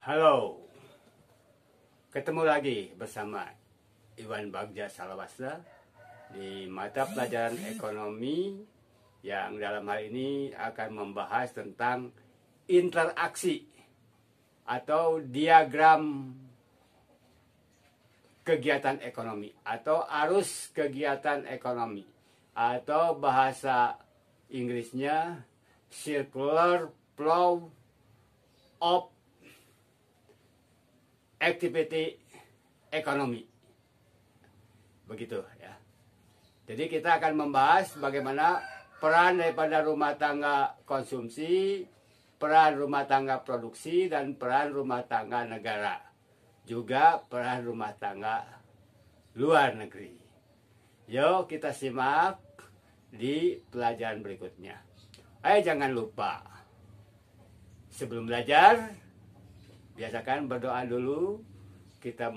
Halo, ketemu lagi bersama Iwan Bagja Salawasda di mata pelajaran ekonomi yang dalam hal ini akan membahas tentang interaksi atau diagram kegiatan ekonomi atau arus kegiatan ekonomi atau bahasa Inggrisnya circular flow of activity ekonomi. Begitu ya. Jadi kita akan membahas bagaimana peran daripada rumah tangga konsumsi, peran rumah tangga produksi, dan peran rumah tangga negara. Juga peran rumah tangga luar negeri. Yuk kita simak di pelajaran berikutnya. Jangan lupa, sebelum belajar, biasakan berdoa dulu. Kita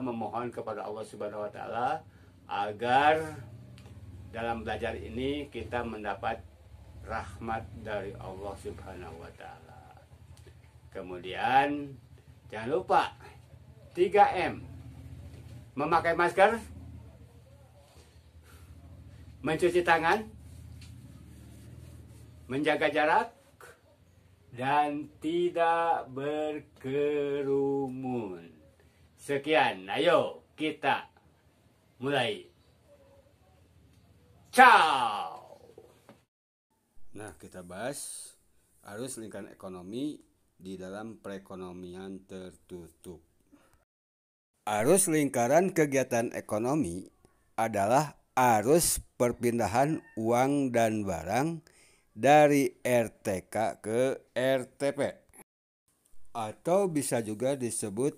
memohon kepada Allah Subhanahu wa taala agar dalam belajar ini kita mendapat rahmat dari Allah Subhanahu wa taala. Kemudian jangan lupa 3M. Memakai masker, mencuci tangan, menjaga jarak, dan tidak berkerumun. Sekian, ayo kita mulai. Ciao. Nah, kita bahas arus lingkaran ekonomi di dalam perekonomian tertutup. Arus lingkaran kegiatan ekonomi adalah arus perpindahan uang dan barang dari RTK ke RTP, atau bisa juga disebut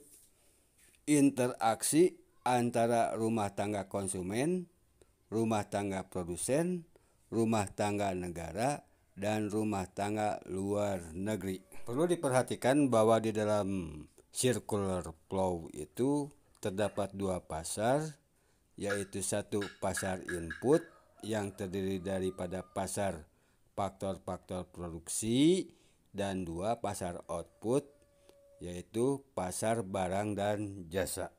interaksi antara rumah tangga konsumen, rumah tangga produsen, rumah tangga negara, dan rumah tangga luar negeri. Perlu diperhatikan bahwa di dalam circular flow itu terdapat dua pasar, yaitu satu pasar input yang terdiri daripada pasar faktor-faktor produksi, dan dua pasar output, yaitu pasar barang dan jasa.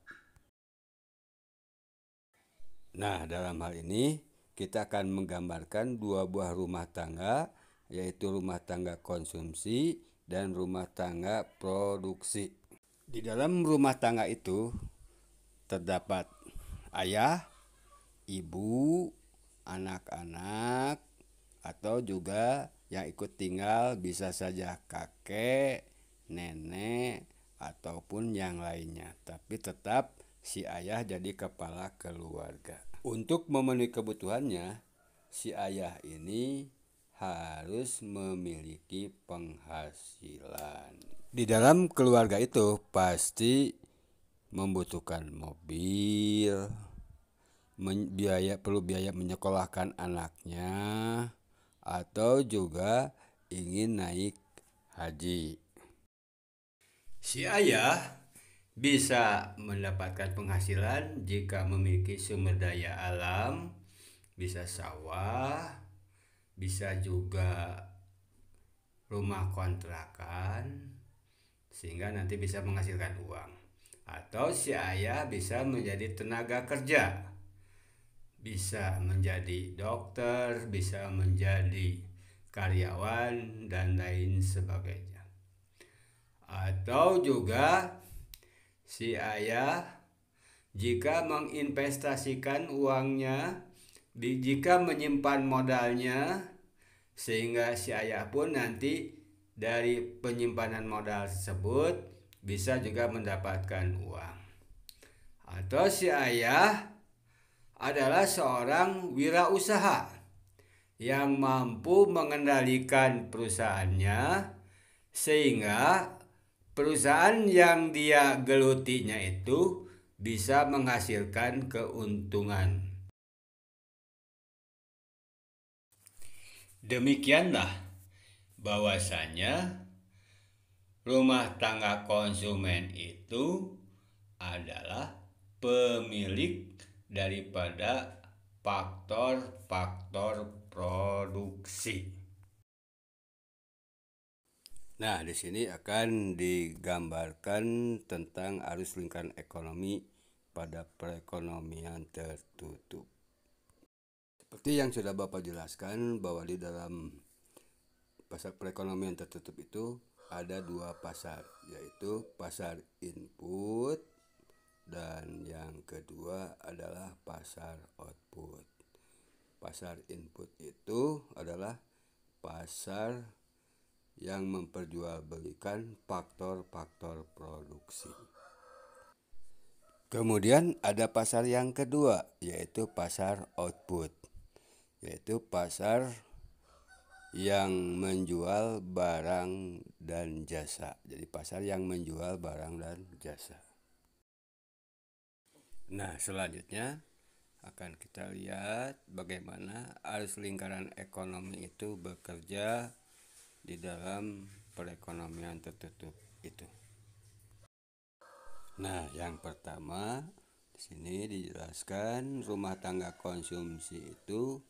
Nah, dalam hal ini kita akan menggambarkan dua buah rumah tangga, yaitu rumah tangga konsumsi dan rumah tangga produksi. Di dalam rumah tangga itu terdapat ayah, ibu, anak-anak, atau juga yang ikut tinggal bisa saja kakek, nenek, ataupun yang lainnya. Tapi tetap si ayah jadi kepala keluarga. Untuk memenuhi kebutuhannya, si ayah ini harus memiliki penghasilan. Di dalam keluarga itu pasti membutuhkan mobil, perlu biaya menyekolahkan anaknya, atau juga ingin naik haji. Si ayah bisa mendapatkan penghasilan jika memiliki sumber daya alam, bisa sawah, bisa juga rumah kontrakan, sehingga nanti bisa menghasilkan uang. Atau si ayah bisa menjadi tenaga kerja, bisa menjadi dokter, bisa menjadi karyawan, dan lain sebagainya. Atau juga si ayah jika menginvestasikan uangnya, jika menyimpan modalnya, sehingga si ayah pun nanti dari penyimpanan modal tersebut bisa juga mendapatkan uang. Atau si ayah adalah seorang wirausaha yang mampu mengendalikan perusahaannya, sehingga perusahaan yang dia gelutinya itu bisa menghasilkan keuntungan. Demikianlah bahwasanya rumah tangga konsumen itu adalah pemilik daripada faktor-faktor produksi. Nah, di sini akan digambarkan tentang arus lingkaran ekonomi pada perekonomian tertutup. Seperti yang sudah Bapak jelaskan bahwa di dalam pasar perekonomian tertutup itu ada dua pasar, yaitu pasar input dan yang kedua adalah pasar output. Pasar input itu adalah pasar yang memperjualbelikan faktor-faktor produksi. Kemudian ada pasar yang kedua, yaitu pasar output, yaitu pasar yang menjual barang dan jasa. Jadi pasar yang menjual barang dan jasa. Nah, selanjutnya akan kita lihat bagaimana arus lingkaran ekonomi itu bekerja di dalam perekonomian tertutup itu. Nah, yang pertama di sini dijelaskan rumah tangga konsumsi itu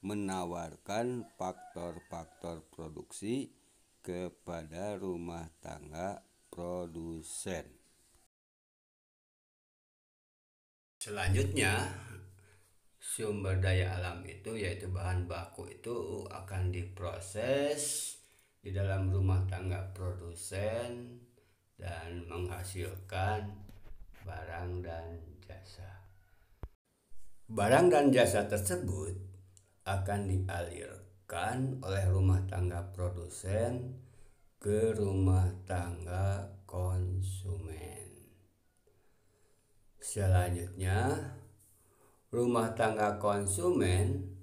menawarkan faktor-faktor produksi kepada rumah tangga produsen. Selanjutnya, sumber daya alam itu yaitu bahan baku itu akan diproses di dalam rumah tangga produsen dan menghasilkan barang dan jasa. Barang dan jasa tersebut akan dialirkan oleh rumah tangga produsen ke rumah tangga konsumen. Selanjutnya, rumah tangga konsumen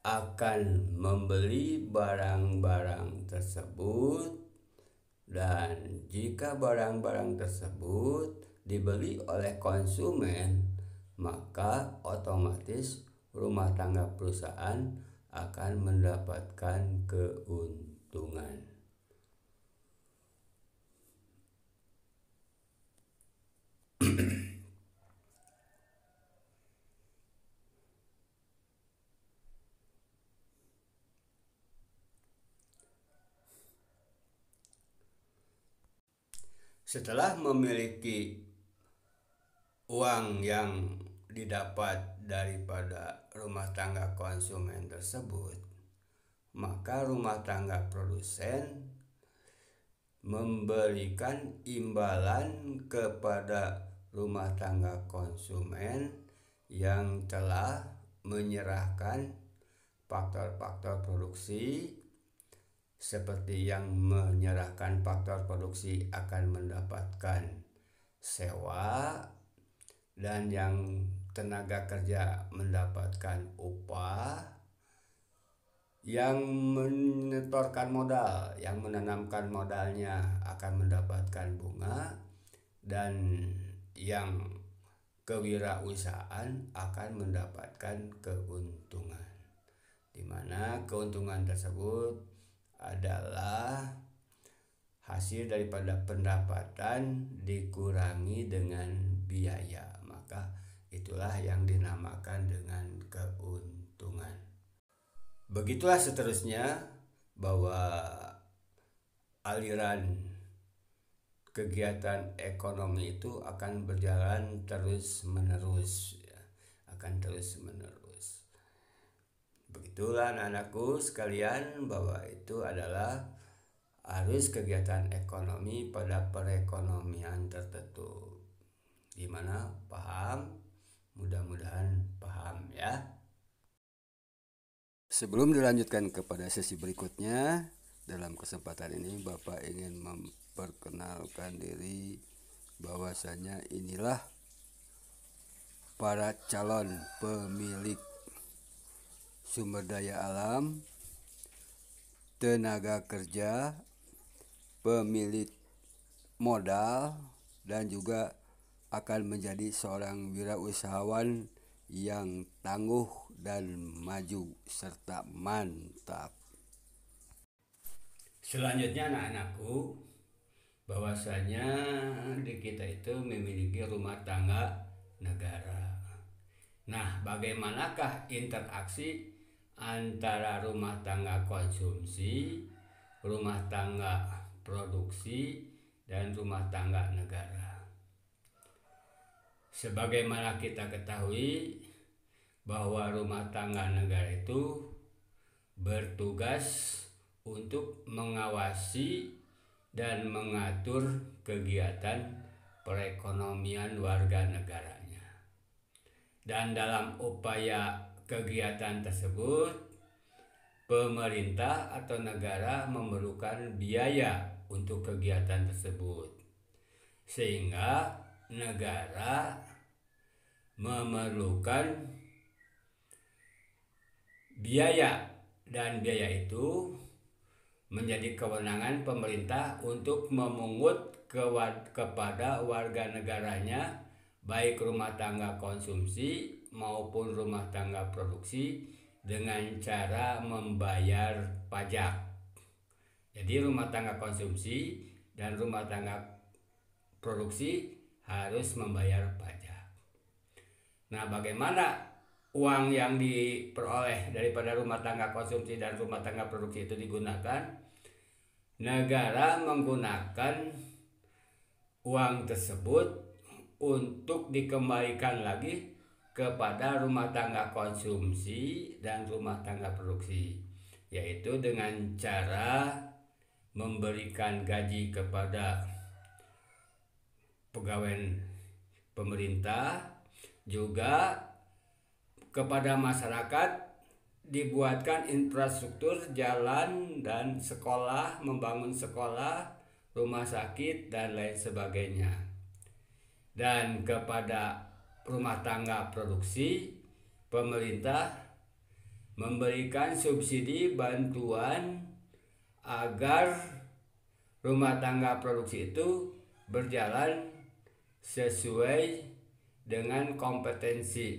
akan membeli barang-barang tersebut, dan jika barang-barang tersebut dibeli oleh konsumen, maka otomatis rumah tangga perusahaan akan mendapatkan keuntungan. Setelah memiliki uang yang didapat daripada rumah tangga konsumen tersebut, maka rumah tangga produsen memberikan imbalan kepada rumah tangga konsumen yang telah menyerahkan faktor-faktor produksi, seperti yang menyerahkan faktor produksi akan mendapatkan sewa, dan yang tenaga kerja mendapatkan upah, yang menyetorkan modal, yang menanamkan modalnya akan mendapatkan bunga, dan yang kewirausahaan akan mendapatkan keuntungan, di mana keuntungan tersebut adalah hasil daripada pendapatan dikurangi dengan biaya, maka itulah yang dinamakan dengan keuntungan. Begitulah seterusnya bahwa aliran kegiatan ekonomi itu akan berjalan terus menerus, akan terus menerus. Begitulah anak-anakku sekalian, bahwa itu adalah arus kegiatan ekonomi pada perekonomian tertentu. Gimana? Paham? Mudah-mudahan paham ya. Sebelum dilanjutkan kepada sesi berikutnya, dalam kesempatan ini Bapak ingin memperkenalkan diri bahwasanya inilah para calon pemilik sumber daya alam, tenaga kerja, pemilik modal, dan juga akan menjadi seorang wirausahawan yang tangguh dan maju serta mantap. Selanjutnya anak-anakku, bahwasanya di kita itu memiliki rumah tangga negara. Nah, bagaimanakah interaksi antara rumah tangga konsumsi, rumah tangga produksi dan rumah tangga negara. Sebagaimana kita ketahui bahwa rumah tangga negara itu bertugas untuk mengawasi dan mengatur kegiatan perekonomian warga negaranya. Dan dalam upaya kegiatan tersebut, pemerintah atau negara memerlukan biaya untuk kegiatan tersebut, sehingga negara memerlukan biaya, dan biaya itu menjadi kewenangan pemerintah untuk memungut kepada warga negaranya, baik rumah tangga konsumsi maupun rumah tangga produksi, dengan cara membayar pajak. Jadi rumah tangga konsumsi dan rumah tangga produksi harus membayar pajak. Nah, bagaimana uang yang diperoleh daripada rumah tangga konsumsi dan rumah tangga produksi itu digunakan? Negara menggunakan uang tersebut untuk dikembalikan lagi kepada rumah tangga konsumsi dan rumah tangga produksi, yaitu dengan cara memberikan gaji kepada pegawai pemerintah, juga kepada masyarakat dibuatkan infrastruktur jalan dan sekolah, membangun sekolah, rumah sakit, dan lain sebagainya. Dan kepada rumah tangga produksi, pemerintah memberikan subsidi bantuan agar rumah tangga produksi itu berjalan sesuai dengan kompetisi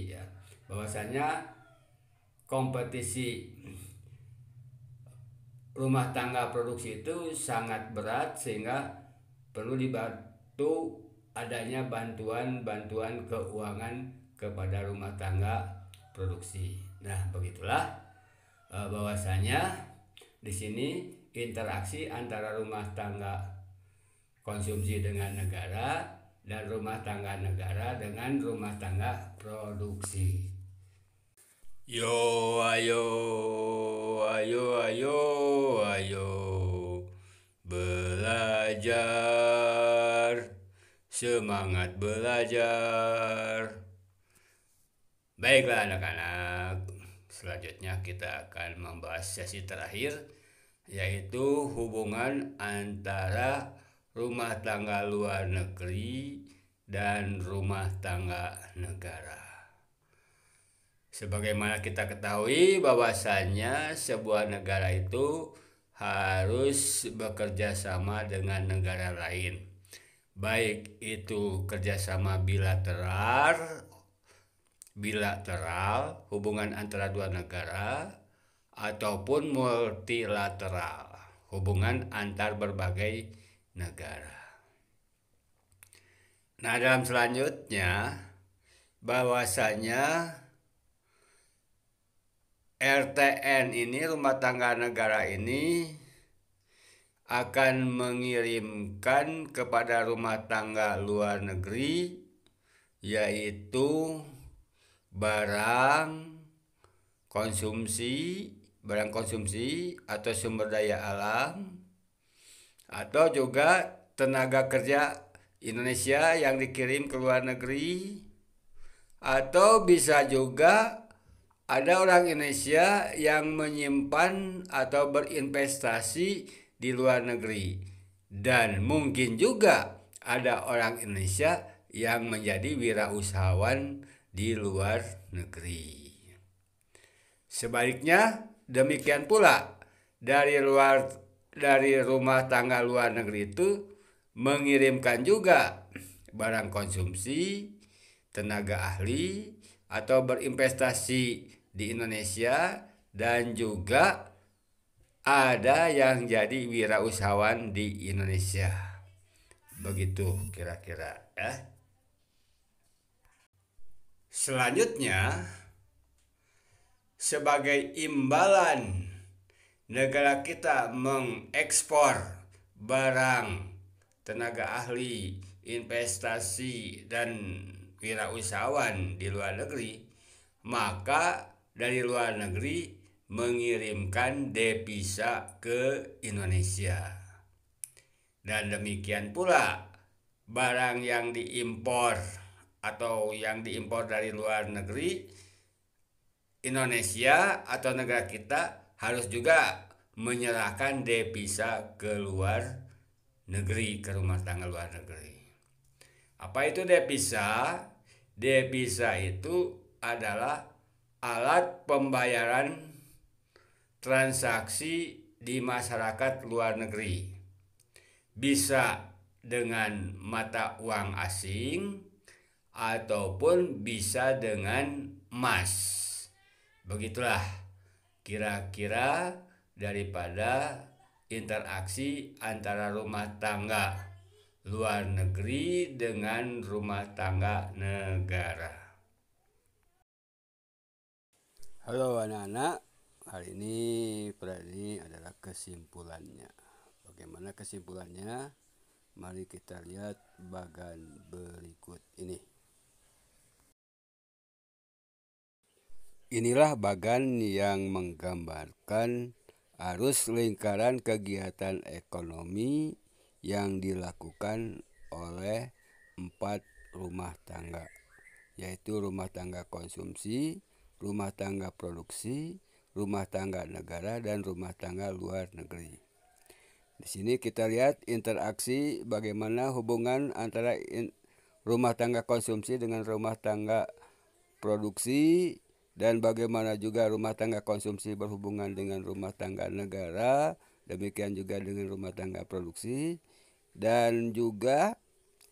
ya. Bahwasanya kompetisi rumah tangga produksi itu sangat berat, sehingga perlu dibantu adanya bantuan keuangan kepada rumah tangga produksi. Nah, begitulah bahwasanya di sini interaksi antara rumah tangga konsumsi dengan negara dan rumah tangga negara dengan rumah tangga produksi. Yo, ayo, ayo, ayo, ayo, belajar, semangat belajar. Baiklah anak-anak, selanjutnya kita akan membahas sesi terakhir, yaitu hubungan antara rumah tangga luar negeri dan rumah tangga negara. Sebagaimana kita ketahui bahwasanya sebuah negara itu harus bekerja sama dengan negara lain, baik itu kerjasama bilateral hubungan antara dua negara, ataupun multilateral hubungan antar berbagai negara. Nah, dalam selanjutnya bahwasanya RTN ini, rumah tangga negara ini, akan mengirimkan kepada rumah tangga luar negeri, yaitu barang konsumsi atau sumber daya alam, atau juga tenaga kerja Indonesia yang dikirim ke luar negeri, atau bisa juga ada orang Indonesia yang menyimpan atau berinvestasi di luar negeri, dan mungkin juga ada orang Indonesia yang menjadi wirausahawan di luar negeri. Sebaliknya demikian pula, dari rumah tangga luar negeri itu mengirimkan juga barang konsumsi, tenaga ahli, atau berinvestasi di Indonesia, dan juga ada yang jadi wirausahawan di Indonesia. Begitu kira-kira ya. Selanjutnya, sebagai imbalan negara kita mengekspor barang, tenaga ahli, investasi, dan wirausahawan di luar negeri, maka dari luar negeri mengirimkan devisa ke Indonesia. Dan demikian pula barang yang diimpor atau yang diimpor dari luar negeri, Indonesia atau negara kita harus juga menyerahkan devisa ke luar negeri, ke rumah tangga luar negeri. Apa itu devisa? Devisa itu adalah alat pembayaran transaksi di masyarakat luar negeri. Bisa dengan mata uang asing ataupun bisa dengan emas. Begitulah kira-kira daripada interaksi antara rumah tangga luar negeri dengan rumah tangga negara. Halo anak-anak, hari ini adalah kesimpulannya. Bagaimana kesimpulannya? Mari kita lihat bagan berikut ini. Inilah bagan yang menggambarkan arus lingkaran kegiatan ekonomi yang dilakukan oleh 4 rumah tangga, yaitu rumah tangga konsumsi, rumah tangga produksi, rumah tangga negara, dan rumah tangga luar negeri. Di sini kita lihat interaksi bagaimana hubungan antara rumah tangga konsumsi dengan rumah tangga produksi, dan bagaimana juga rumah tangga konsumsi berhubungan dengan rumah tangga negara, demikian juga dengan rumah tangga produksi, dan juga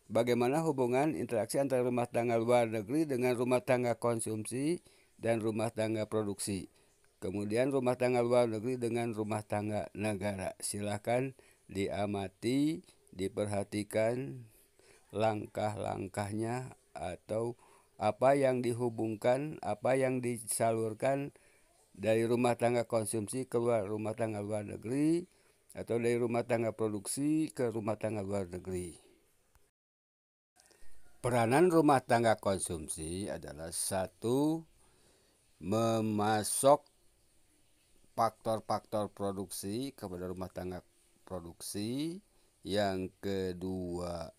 bagaimana hubungan interaksi antara rumah tangga luar negeri dengan rumah tangga konsumsi dan rumah tangga produksi. Kemudian rumah tangga luar negeri dengan rumah tangga negara. Silakan diamati, diperhatikan langkah-langkahnya atau apa yang dihubungkan, apa yang disalurkan dari rumah tangga konsumsi ke rumah tangga luar negeri, atau dari rumah tangga produksi ke rumah tangga luar negeri. Peranan rumah tangga konsumsi adalah satu, memasok faktor-faktor produksi kepada rumah tangga produksi. Yang kedua,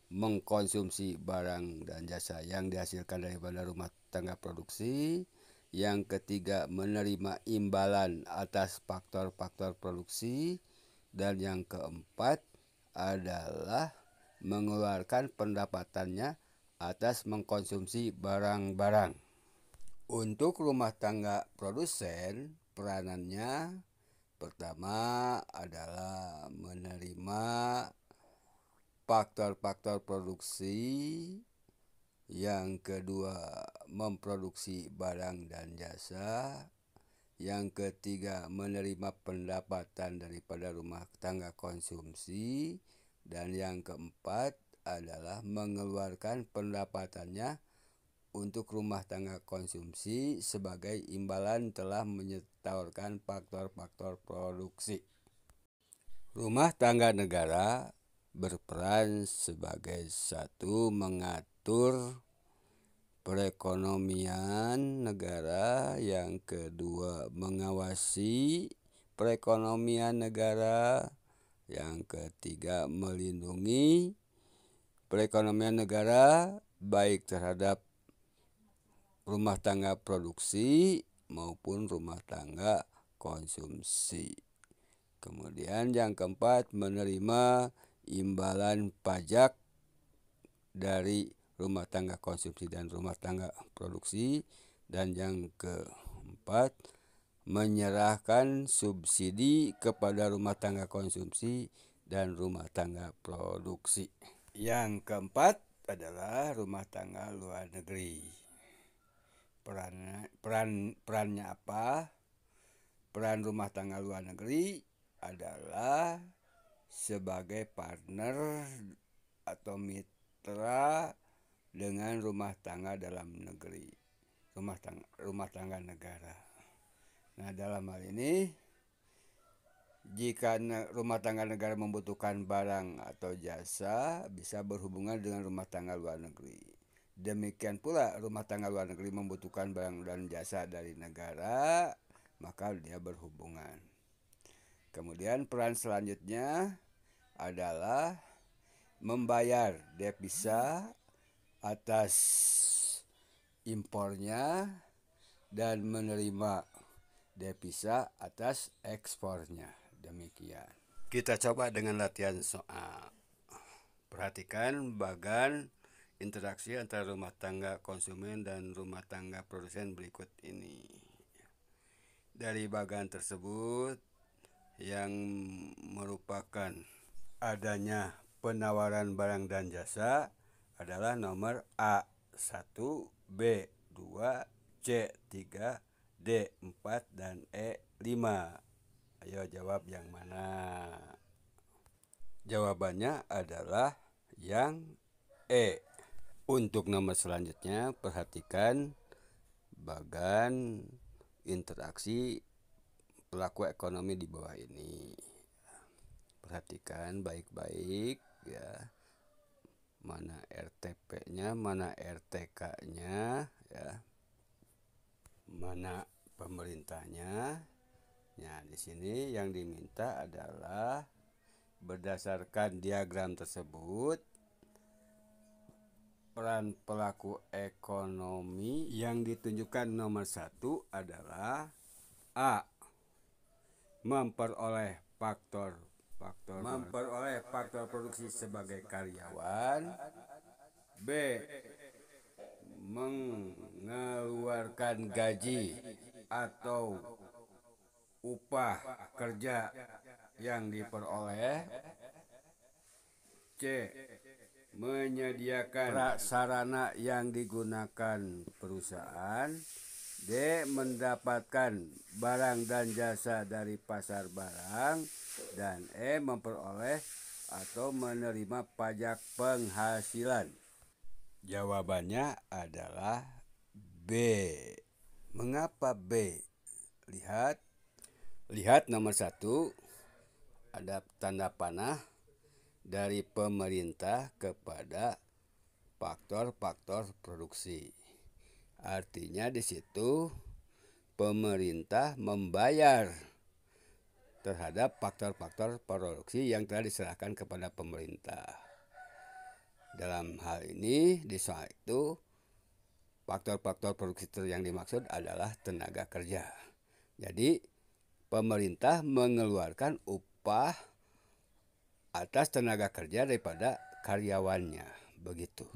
mengkonsumsi barang dan jasa yang dihasilkan daripada rumah tangga produksi. Yang ketiga, menerima imbalan atas faktor-faktor produksi. Dan yang keempat adalah mengeluarkan pendapatannya atas mengkonsumsi barang-barang. Untuk rumah tangga produsen, peranannya pertama adalah menerima faktor-faktor produksi. Yang kedua, memproduksi barang dan jasa. Yang ketiga, menerima pendapatan daripada rumah tangga konsumsi. Dan yang keempat adalah mengeluarkan pendapatannya untuk rumah tangga konsumsi sebagai imbalan telah menyetorkan faktor-faktor produksi. Rumah tangga negara berperan sebagai satu, mengatur perekonomian negara. Yang kedua, mengawasi perekonomian negara. Yang ketiga, melindungi perekonomian negara baik terhadap rumah tangga produksi maupun rumah tangga konsumsi. Kemudian yang keempat, menerima imbalan pajak dari rumah tangga konsumsi dan rumah tangga produksi. Dan yang keempat, menyerahkan subsidi kepada rumah tangga konsumsi dan rumah tangga produksi. Yang keempat adalah rumah tangga luar negeri. Perannya apa? Peran rumah tangga luar negeri adalah sebagai partner atau mitra dengan rumah tangga dalam negeri, rumah tangga negara. Nah, dalam hal ini Jika rumah tangga negara membutuhkan barang atau jasa, bisa berhubungan dengan rumah tangga luar negeri. Demikian pula rumah tangga luar negeri membutuhkan barang dan jasa dari negara, maka dia berhubungan. Kemudian peran selanjutnya adalah membayar devisa atas impornya dan menerima devisa atas ekspornya. Demikian. Kita coba dengan latihan soal. Perhatikan bagan interaksi antara rumah tangga konsumen dan rumah tangga produsen berikut ini. Dari bagan tersebut yang merupakan adanya penawaran barang dan jasa adalah nomor A1, B2, C3, D4, dan E5. Ayo jawab yang mana? Jawabannya adalah yang E. Untuk nomor selanjutnya, perhatikan bagan interaksi pelaku ekonomi di bawah ini. Perhatikan baik-baik ya. Mana RTP-nya, mana RTK-nya ya. Mana pemerintahnya. Nah, di sini yang diminta adalah berdasarkan diagram tersebut, peran pelaku ekonomi yang ditunjukkan nomor 1 adalah A. Memperoleh faktor produksi sebagai karyawan. B. Mengeluarkan gaji atau upah kerja yang diperoleh. C. Menyediakan prasarana yang digunakan perusahaan. D. Mendapatkan barang dan jasa dari pasar barang. Dan E. Memperoleh atau menerima pajak penghasilan. Jawabannya adalah B. Mengapa B? Lihat nomor 1, ada tanda panah dari pemerintah kepada faktor-faktor produksi. Artinya di situ pemerintah membayar terhadap faktor-faktor produksi yang telah diserahkan kepada pemerintah. Dalam hal ini di soal itu faktor-faktor produksi yang dimaksud adalah tenaga kerja. Jadi pemerintah mengeluarkan upah atas tenaga kerja daripada karyawannya, begitu.